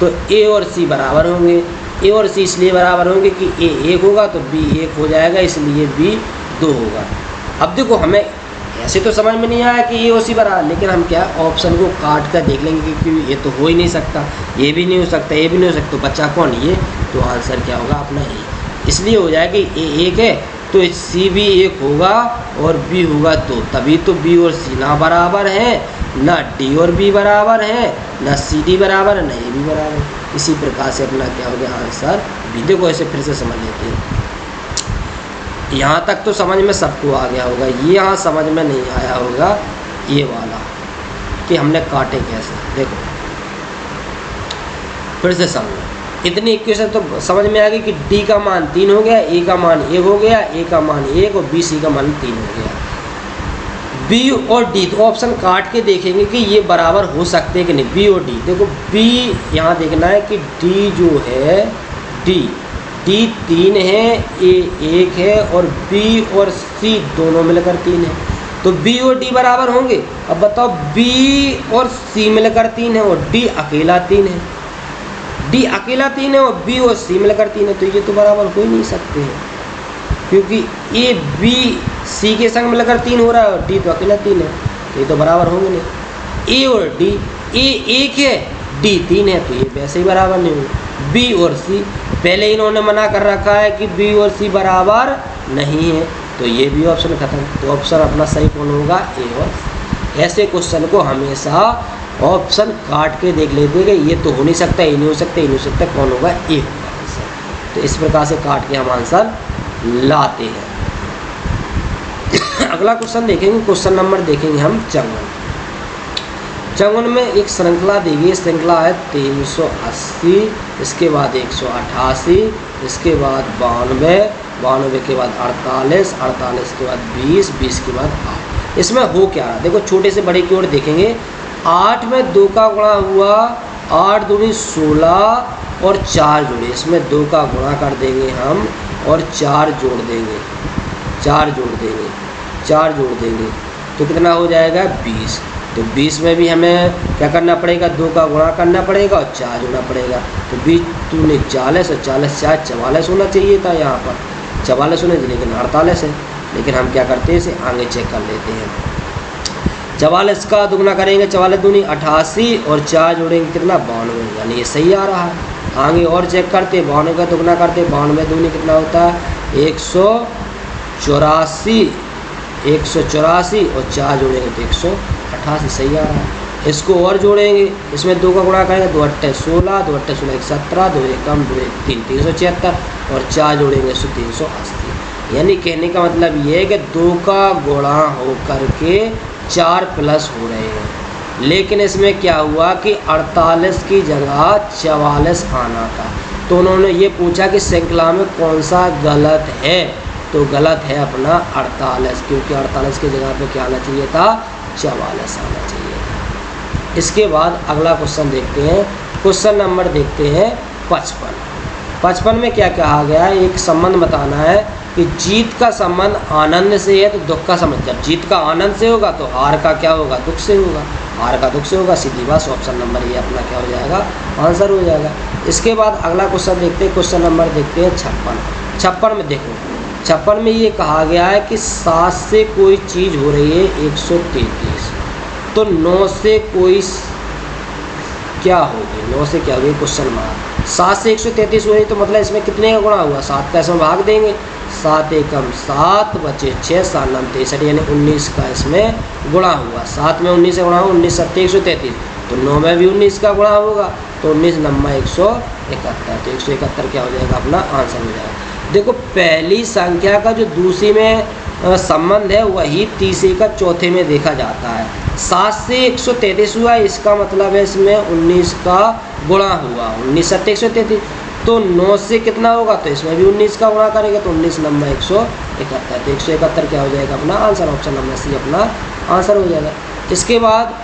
तो ए और सी बराबर होंगे। ए और सी इसलिए बराबर होंगे कि ए 1 होगा तो बी 1 हो जाएगा, इसलिए बी 2 होगा। अब देखो हमें ऐसे तो समझ में नहीं आया कि ए और सी बराबर, लेकिन हम क्या ऑप्शन को काट कर देख लेंगे कि ये तो हो ही नहीं सकता, ये भी नहीं हो सकता, ये भी नहीं हो सकता, तो बच्चा कौन, ये, तो आंसर क्या होगा अपना ए। इसलिए हो जाएगा कि ए 1 है तो सी भी 1 होगा और बी होगा 2, तभी तो बी और सी ना बराबर है, ना डी और बी बराबर है, ना सी डी बराबर है, ना ए बी बराबर है। इसी प्रकार से अपना क्या हो गया आंसर बी। देखो ऐसे फिर से समझ लेते हैं, यहाँ तक तो समझ में सबको आ गया होगा, ये यहाँ समझ में नहीं आया होगा ये वाला कि हमने काटे कैसे। देखो फिर से समझो, इतनी इक्वेशन तो समझ में आ गई कि डी का मान 3 हो गया, ए का मान 1 हो गया, ए का मान 1 और बी सी का मान 3 हो गया। बी और डी तो ऑप्शन काट के देखेंगे कि ये बराबर हो सकते हैं कि नहीं। बी और डी, देखो बी यहाँ देखना है कि डी जो है डी 3 है, ए 1 है और बी और सी दोनों मिलकर 3 है, तो बी और डी बराबर होंगे। अब बताओ बी और सी मिलकर 3 है और डी अकेला 3 है, डी अकेला 3 है और बी और सी मिलकर 3 है, तो ये तो बराबर हो ही नहीं सकते हैं, क्योंकि ए बी सी के संग मिलकर 3 हो रहा है और डी तो अकेला 3 है, तो ये तो बराबर होंगे नहीं। ए और डी, ए 1 है, डी 3 है, तो ये वैसे ही बराबर नहीं होंगे। बी और सी, पहले इन्होंने मना कर रखा है कि बी और सी बराबर नहीं है, तो ये भी ऑप्शन खत्म। तो ऑप्शन अपना सही कौन होगा, ए और सी। ऐसे क्वेश्चन को हमेशा ऑप्शन काट के देख लेते हैं कि ये तो हो नहीं सकता, ये नहीं हो सकता, ये नहीं हो सकता, कौन होगा, ए होगा आंसर। तो इस प्रकार से काट के हम आंसर लाते हैं। अगला क्वेश्चन देखेंगे, क्वेश्चन नंबर देखेंगे हम चंगन। चंगन में एक श्रृंखला दी गई, श्रृंखला है 380, इसके बाद 188, इसके बाद 92, 92 के बाद 48, 48 के बाद 20, 20 के बाद 8। इसमें हो क्या रहा, देखो छोटे से बड़े की ओर देखेंगे। 8 में 2 का गुणा हुआ, 8 दूनी 16 और 4 जोड़े, इसमें 2 का गुणा कर देंगे हम और 4 जोड़ देंगे, 4 जोड़ देंगे, 4 जोड़ देंगे, तो कितना हो जाएगा 20। तो 20 में भी हमें क्या करना पड़ेगा, 2 का गुणा करना पड़ेगा और 4 जोड़ना पड़ेगा, तो 20 दूनी 40 और 40 4 44 होना चाहिए था, यहाँ पर 44 होने, लेकिन 48 है। लेकिन हम क्या करते हैं, इसे आगे चेक कर लेते हैं। 44 का दुगना करेंगे, 44 दूनी 88 और 4 जोड़ेंगे कितना 92, यानी ये सही आ रहा है। आगे और चेक करते, 92 का दुगना करते, 92 दूनी कितना होता है 184, 184 और 4 जोड़ेंगे तो 188, सही आ रहा है। इसको और जोड़ेंगे, इसमें 2 का गुणा करेंगे, 2 8 16, 2 8 16 17, 2 1 कम 2 1 3 376 और 4 जोड़ेंगे 380। यानी कहने का मतलब ये है कि 2 का गुणा हो करके 4 प्लस हो रहे हैं, लेकिन इसमें क्या हुआ कि 48 की जगह 44 आना था। तो उन्होंने ये पूछा कि श्रृंखला में कौन सा गलत है, तो गलत है अपना 48, क्योंकि 48 की जगह पे क्या आना चाहिए था 44 आना चाहिए था। इसके बाद अगला क्वेश्चन देखते हैं, क्वेश्चन नंबर देखते हैं 55। 55 में क्या कहा गया है, एक संबंध बताना है कि जीत का संबंध आनंद से है तो दुख का संबंध, जब जीत का आनंद से होगा तो हार का क्या होगा, दुख से होगा, हार का दुख से होगा। सीधी बात, ऑप्शन नंबर ये अपना क्या हो जाएगा, आंसर हो जाएगा। इसके बाद अगला क्वेश्चन देखते हैं, क्वेश्चन नंबर देखते हैं 56। 56 में देखो, 56 में ये कहा गया है कि 7 से कोई चीज़ हो रही है 133, तो 9 से कोई क्या होगी, 9 से क्या होगी, क्वेश्चन मार्क। 7 से 133 हो रही तो मतलब इसमें कितने का गुणा हुआ, 7 का इसमें भाग देंगे, 7 एकम 7 बचे 6, 7 9 63, यानी 19 का इसमें गुणा हुआ। 7 में 19 से गुणा हुआ, 19 7 133, तो 9 में भी 19 का गुणा होगा, तो 19 9 171, तो 171 क्या हो जाएगा, अपना आंसर हो जाएगा। देखो पहली संख्या का जो दूसरी में संबंध है वही तीसरी का चौथे में देखा जाता है। 7 से 133 हुआ, इसका मतलब है इसमें 19 का गुणा हुआ, 19 7 133, तो 9 से कितना होगा, तो इसमें भी 19 का गुणा करेंगे, तो 19 9 171, तो 171 क्या हो जाएगा अपना आंसर, ऑप्शन नंबर सी अपना आंसर हो जाएगा। इसके बाद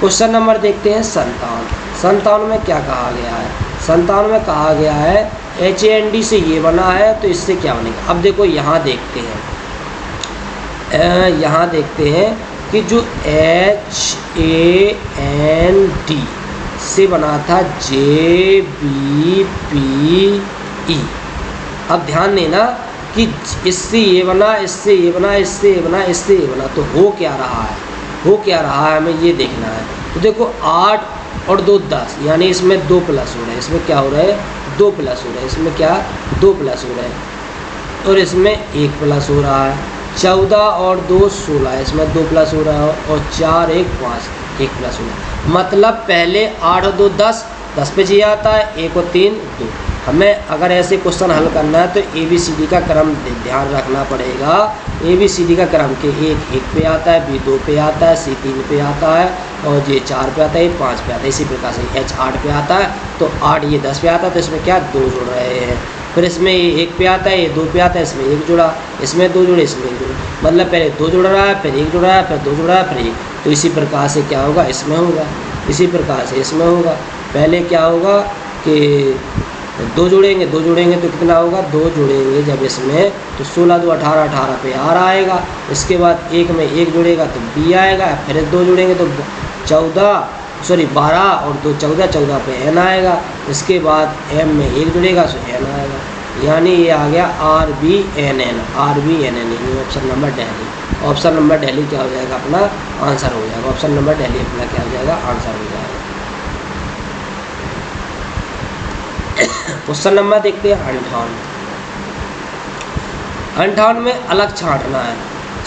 क्वेश्चन नंबर देखते हैं 57। 57 में क्या कहा गया है, 57 में कहा गया है HAND से ये बना है, तो इससे क्या बनेगा। अब देखो यहाँ देखते हैं, यहाँ देखते हैं कि जो HAND से बना था JBPE। अब ध्यान देना कि इससे ये बना, इससे ये बना, इससे ये बना, इससे ये बना, तो हो क्या रहा है, हो क्या रहा है हमें ये देखना है। तो देखो 8 और 2 10, यानी इसमें 2 प्लस हो रहा है, इसमें क्या हो रहा है 2 प्लस हो रहा है, इसमें क्या 2 प्लस हो रहा है, और इसमें 1 प्लस हो रहा है। 14 और 2 16, इसमें 2 प्लस हो रहा है, और 4 1 5, 1 प्लस हो रहा है। मतलब पहले 8 और 2 10, 10 पे जी आता है, 1 और 3 2। हमें अगर ऐसे क्वेश्चन हल करना है तो ABCD का क्रम ध्यान रखना पड़ेगा। ABCD का क्रम के 1 पे आता है, B 2 पे आता है, C 3 पे आता है, और ये 4 पे आता है, 5 पे आता है। इसी प्रकार से H 8 पे आता है, तो 8 ये 10 पे आता है, तो इसमें क्या 2 जुड़ रहे हैं। फिर इसमें ये 1 पे आता है, ये 2 पे आता है, इसमें 1 जुड़ा, इसमें 2 जुड़े, इसमें 1 जुड़ा। मतलब पहले 2 जुड़ रहा है, फिर 1 जुड़ रहा है, फिर 2 जुड़ रहा है, फिर 1। तो इसी प्रकार से क्या होगा, इसमें होगा, इसी प्रकार से इसमें होगा। पहले क्या होगा कि 2 जोड़ेंगे, 2 जोड़ेंगे तो कितना होगा, 2 जोड़ेंगे जब इसमें, तो 16 2 18, 18 पे R आएगा। इसके बाद 1 में 1 जुड़ेगा तो B आएगा, फिर 2 जोड़ेंगे तो 12 और 2 14, 14 पे N आएगा। इसके बाद M में 1 जुड़ेगा तो N आएगा, यानी ये आ गया RBNN, RBNN, यानी option number Delhi. Option number Delhi क्या हो जाएगा, अपना आंसर हो जाएगा। ऑप्शन नंबर दिल्ली अपना क्या हो जाएगा, आंसर हो जाएगा। क्वेश्चन नंबर देखते हैं 58 में अलग छांटना है।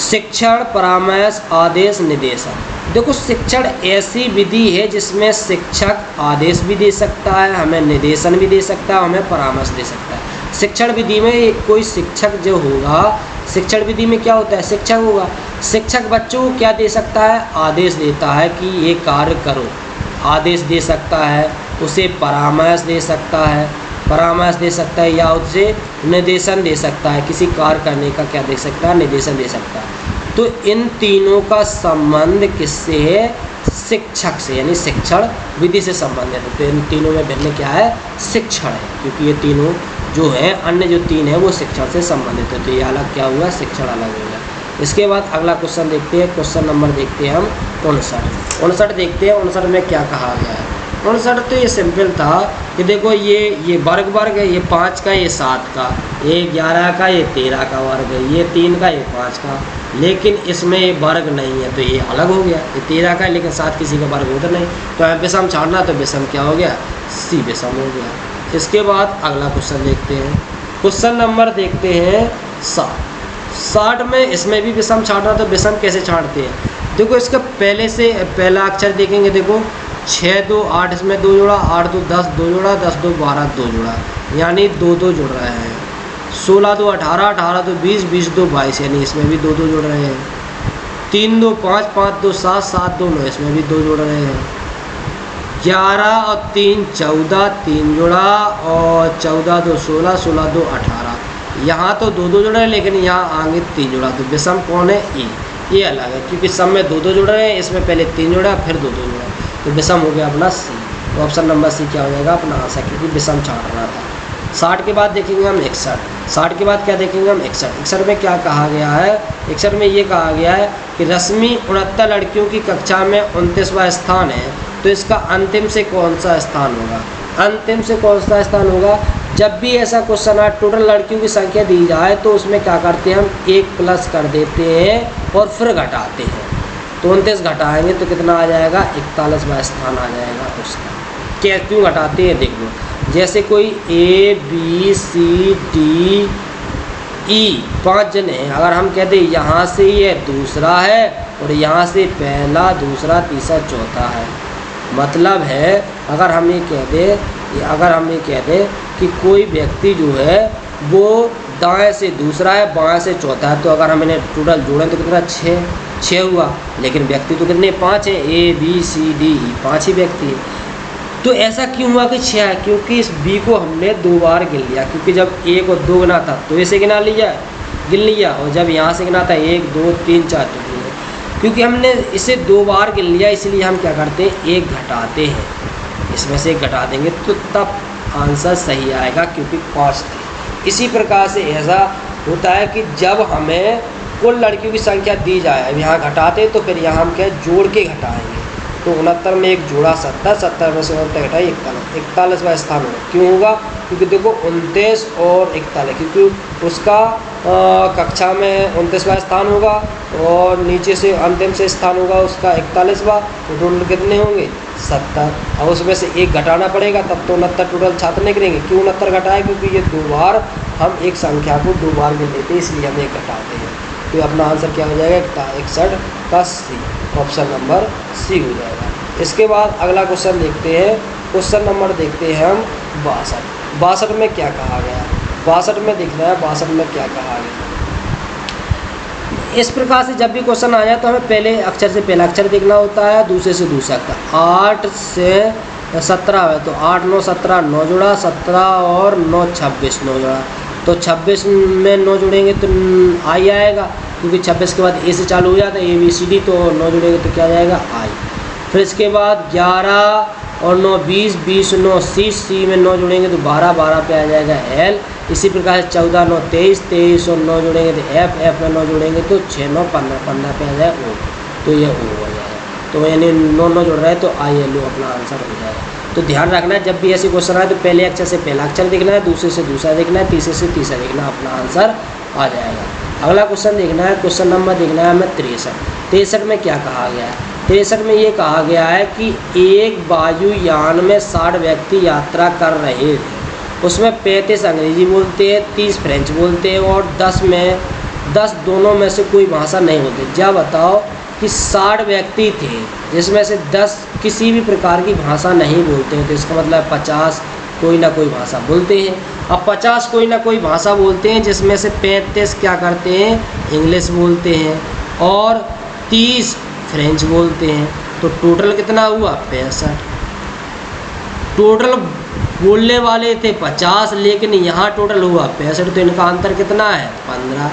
शिक्षण, परामर्श, आदेश, निर्देशन। देखो शिक्षण ऐसी विधि है जिसमें शिक्षक आदेश भी दे सकता है, हमें निर्देशन भी दे सकता है, हमें परामर्श दे सकता है। शिक्षण विधि में कोई शिक्षक जो होगा, शिक्षण विधि में क्या होता है, शिक्षक होगा। शिक्षक बच्चों को क्या दे सकता है, आदेश देता है कि ये कार्य करो, आदेश दे सकता है, उसे परामर्श दे सकता है, परामर्श दे सकता है, या उसे निर्देशन दे सकता है, किसी कार्य करने का क्या दे सकता है, निर्देशन दे सकता है। तो इन तीनों का संबंध किससे है, शिक्षक से, यानी शिक्षण विधि से संबंधित है। तो इन तीनों में भिन्न क्या है, शिक्षण है, क्योंकि ये तीनों जो हैं, अन्य जो 3 है वो शिक्षण से संबंधित है। तो ये अलग क्या हुआ, शिक्षण अलग हो गया। इसके बाद अगला क्वेश्चन देखते हैं, क्वेश्चन नंबर देखते हैं हम 59 देखते हैं। 59 में क्या कहा गया है। 59 तो ये सिंपल था कि देखो ये वर्ग है, ये 5 का, ये 7 का, ये 11 का, ये 13 का वर्ग है, ये 3 का, ये 5 का, लेकिन इसमें ये वर्ग नहीं है, तो ये अलग हो गया। ये 13 का है लेकिन 7 किसी का वर्ग होता नहीं, तो यहाँ विषम छाड़ना, तो विषम क्या हो गया, C विषम हो गया। इसके बाद अगला क्वेश्चन देखते हैं, क्वेश्चन नंबर देखते हैं 60 में, इसमें भी विषम छाड़ना, तो विषम कैसे छाड़ते हैं। देखो इसका पहला अक्षर देखेंगे, देखो 6 2 8, इसमें 2 जोड़ा, 8 2 10, 2 जोड़ा, 10 2 12, 2 जोड़ा, यानी 2 2 जुड़ रहे हैं। 16 2 18, 18 2 20, 20 2 22, यानी इसमें भी 2 2 जुड़ रहे हैं। 3 2 5, 5 2 7, 7 2 9, इसमें भी 2 जुड़ रहे हैं। 11 और 3 14, 3 जोड़ा, और 14 2 16, 16 2 18, यहाँ तो 2 2 जुड़ रहे हैं, लेकिन यहाँ आगे 3 जोड़ा, तो विषम कौन है, ये अलग है, क्योंकि सब में 2 2 जुड़ रहे हैं, इसमें पहले 3 जोड़ा, फिर 2 2 जोड़ा, तो विषम हो गया अपना C। तो ऑप्शन नंबर C क्या हो जाएगा, अपना आंसर, क्योंकि विषम छाड़ना था। 60 के बाद देखेंगे हम 61। 60 के बाद क्या देखेंगे हम 61 में क्या कहा गया है। 61 में ये कहा गया है कि रश्मि 69 लड़कियों की कक्षा में 29वां स्थान है, तो इसका अंतिम से कौन सा स्थान होगा। अंतिम से कौन सा स्थान होगा, जब भी ऐसा क्वेश्चन आए, टोटल लड़कियों की संख्या दी जाए, तो उसमें क्या करते हैं हम 1 प्लस कर देते हैं और फिर घटाते हैं। तो 29 घटाएंगे तो कितना आ जाएगा, 41वां स्थान आ जाएगा उसका। क्या क्यों घटाते हैं, देख लो, जैसे कोई ABCDE 5 जन हैं, अगर हम कहते हैं यहाँ से ये दूसरा है और यहाँ से पहला, दूसरा, तीसरा, चौथा है, मतलब है अगर हम ये कह दें कि कोई व्यक्ति जो है वो दाएं से दूसरा है, बाएं से चौथा है, तो अगर हम इन्हें टोटल जोड़ें तो कितना 6 हुआ, लेकिन व्यक्ति तो कितने 5 हैं, ABCDE 5 ही व्यक्ति है। तो ऐसा क्यों हुआ कि 6 है, क्योंकि इस B को हमने 2 बार गिन लिया, क्योंकि जब 1 और 2 गिना था तो इसे गिन लिया, और जब यहाँ से गिना था 1 2 3 4, तो क्योंकि हमने इसे 2 बार गिन लिया, इसलिए हम क्या करते हैं, 1 घटाते हैं, इसमें से 1 घटा देंगे तो तब आंसर सही आएगा क्योंकि 5 थे। इसी प्रकार से ऐसा होता है कि जब हमें कुल लड़कियों की संख्या दी जाए, अब यहाँ घटाते तो फिर यहाँ हम क्या जोड़ के घटाएंगे। तो 69 में एक जोड़ा 70, 70 में से 69 घटाए 41, 41वां स्थान होगा। क्यों होगा? क्योंकि देखो 29 और 41, क्योंकि उसका कक्षा में 29वां स्थान होगा और नीचे से अंतिम से स्थान होगा उसका 41वां, तो टोटल कितने होंगे 70। और उसमें से एक घटाना पड़ेगा, तब तो 69 टोटल छात्र नहीं करेंगे। क्यों 69 घटाए? क्योंकि ये 2 बार हम एक संख्या को 2 बार में लेते हैं, इसलिए हम एक घटाते हैं। तो अपना आंसर क्या हो जाएगा? 61 का सी, ऑप्शन नंबर सी हो जाएगा। इसके बाद अगला क्वेश्चन देखते हैं। क्वेश्चन नंबर देखते हैं हम 62। 62 में क्या कहा गया? 62 में देखना है 62 में क्या कहा गया। इस प्रकार से जब भी क्वेश्चन आ जाए तो हमें पहले अक्षर से पहला अक्षर देखना होता है, दूसरे से दूसरा अक्षर। 8 से 17 है तो 8 9 17, 9 जोड़ा 17 और 9 26, 9 जोड़ा तो 26 में 9 जोड़ेंगे तो आई आएगा, क्योंकि 26 के बाद ए से चालू हो जाता है ABCD, तो 9 जोड़ेंगे तो क्या आ जाएगा? आई। फिर इसके बाद 11 और 9 20, 20 9 सी, सी में 9 जोड़ेंगे तो 12, 12 पे आ जाएगा एल। इसी प्रकार से 14 9 23, 23 और 9 जोड़ेंगे तो एफ, एफ में 9 जोड़ेंगे तो 6 9 15, 15 पे आ जाएगा ओ, तो ये ओ हो जाएगा। तो यानी 9 9 जोड़ रहा है तो आई एल ओ अपना आंसर हो जाएगा। तो ध्यान रखना है जब भी ऐसे क्वेश्चन आए तो पहले अक्षर से पहला अक्षर देखना है, दूसरे से दूसरा देखना है, तीसरे से तीसरा देखना है, अपना आंसर आ जाएगा। अगला क्वेश्चन देखना है, क्वेश्चन नंबर देखना है हमें 63। 63 में क्या कहा गया है? 63 में ये कहा गया है कि एक वायुयान में 60 व्यक्ति यात्रा कर रहे थे, उसमें 35 अंग्रेजी बोलते हैं, 30 फ्रेंच बोलते हैं और 10 दोनों में से कोई भाषा नहीं बोलते। जब बताओ कि 60 व्यक्ति थे जिसमें से 10 किसी भी प्रकार की भाषा नहीं बोलते हैं, तो इसका मतलब 50 कोई ना कोई भाषा बोलते हैं। अब 50 कोई ना कोई भाषा बोलते हैं जिसमें से 35 क्या करते हैं? इंग्लिश बोलते हैं और 30 फ्रेंच बोलते हैं। तो टोटल कितना हुआ? 65। टोटल बोलने वाले थे 50, लेकिन यहाँ टोटल हुआ 65, तो इनका अंतर कितना है? 15।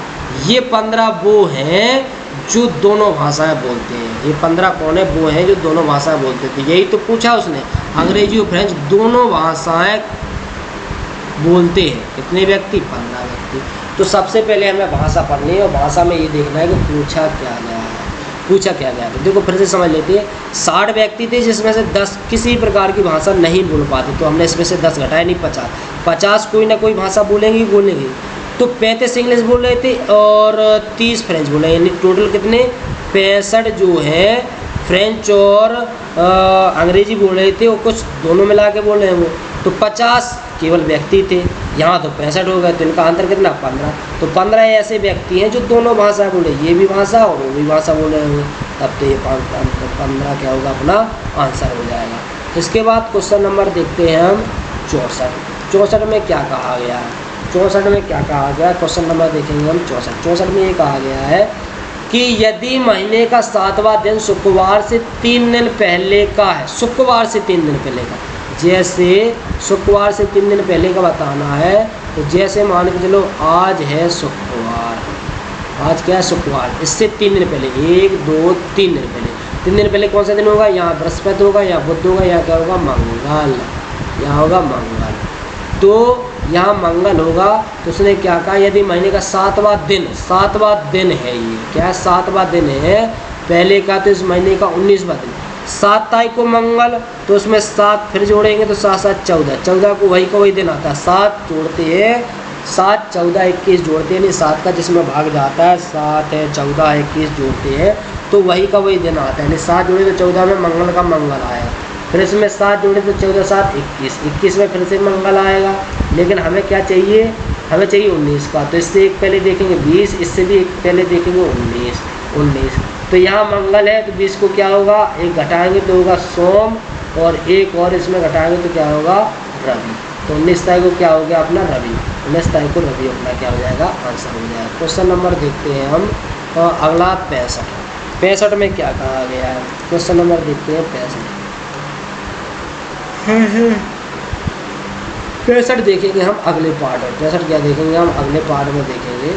ये 15 वो हैं जो दोनों भाषाएं बोलते हैं। ये 15 कौन है? वो हैं जो दोनों भाषाएं बोलते थे। यही तो पूछा उसने, अंग्रेजी और फ्रेंच दोनों भाषाएं बोलते हैं। कितने व्यक्ति? 15 व्यक्ति। तो सबसे पहले हमें भाषा पढ़नी है और भाषा में ये देखना है कि पूछा क्या गया है। पूछा क्या गया तो देखो फिर से समझ लेते हैं। 60 व्यक्ति थे जिसमें से 10 किसी प्रकार की भाषा नहीं बोल पाते, तो हमने इसमें से 10 घटाए, नहीं 50। 50 कोई ना कोई भाषा बोलेंगे। तो 35 इंग्लिश बोल रहे थे और 30 फ्रेंच बोल रहे हैं, यानी टोटल कितने? 65 जो है फ्रेंच और अंग्रेजी बोल रहे थे, और कुछ दोनों मिला के बोल रहे हैं वो। तो 50 केवल व्यक्ति थे, यहाँ तो 65 हो गए, तो इनका अंतर कितना? 15। तो 15 ऐसे व्यक्ति हैं जो दोनों भाषा बोले, ये भी भाषा और वो भी भाषा बोल रहे होंगे, तब तो ये 15 क्या होगा? अपना आंसर हो जाएगा। इसके बाद क्वेश्चन नंबर देखते हैं हम 64। 64 में क्या कहा गया है? 64 में क्या कहा गया? क्वेश्चन नंबर देखेंगे हम 64। 64 में ये कहा गया है कि यदि महीने का 7वां दिन शुक्रवार से 3 दिन पहले का है, शुक्रवार से 3 दिन पहले का, जैसे शुक्रवार से 3 दिन पहले का बताना है, तो जैसे मान के चलो आज है शुक्रवार, आज क्या है? शुक्रवार। इससे 3 दिन पहले, 1 2 3 दिन पहले, 3 दिन पहले कौन सा दिन होगा? यहाँ बृहस्पति होगा, यहाँ बुध होगा, यहाँ क्या होगा? मंगल, यहाँ होगा मंगल। तो यहाँ मंगल होगा, तो उसने क्या कहा? यदि महीने का 7वां दिन है, ये क्या है? 7वां दिन है पहले का, तो इस महीने का 19वां दिन, 7 तारीख को मंगल, तो उसमें 7 फिर जोड़ेंगे तो 7 7 14, 14 को वही का वही दिन आता है। 7 जोड़ते हैं, 7 14 21 जोड़ते हैं, नहीं 7 का जिसमें भाग जाता है 7 है, 14 21 जोड़ते हैं तो वही का वही दिन आता है। यानी 7 जोड़े तो 14 में मंगल का मंगल आया, फिर इसमें 7 जोड़े तो 14 7 21, 21 में फिर से मंगल आएगा। लेकिन हमें क्या चाहिए? हमें चाहिए 19 का, तो इससे एक पहले देखेंगे 20, इससे भी एक पहले देखेंगे 19। तो यहाँ मंगल है तो 20 को क्या होगा? एक घटाएंगे तो होगा सोम, और एक और इसमें घटाएंगे तो क्या होगा? रवि। तो 19 तारीख को क्या हो गया? अपना रवि। 19 तारीख को रवि अपना क्या हो जाएगा? आंसर हो जाएगा। क्वेश्चन नंबर देखते हैं हम अगला 65। 65 में क्या कहा गया है? क्वेश्चन नंबर देखते हैं 65 देखेंगे हम अगले पार्ट में। 65 क्या देखेंगे हम? अगले पार्ट में देखेंगे।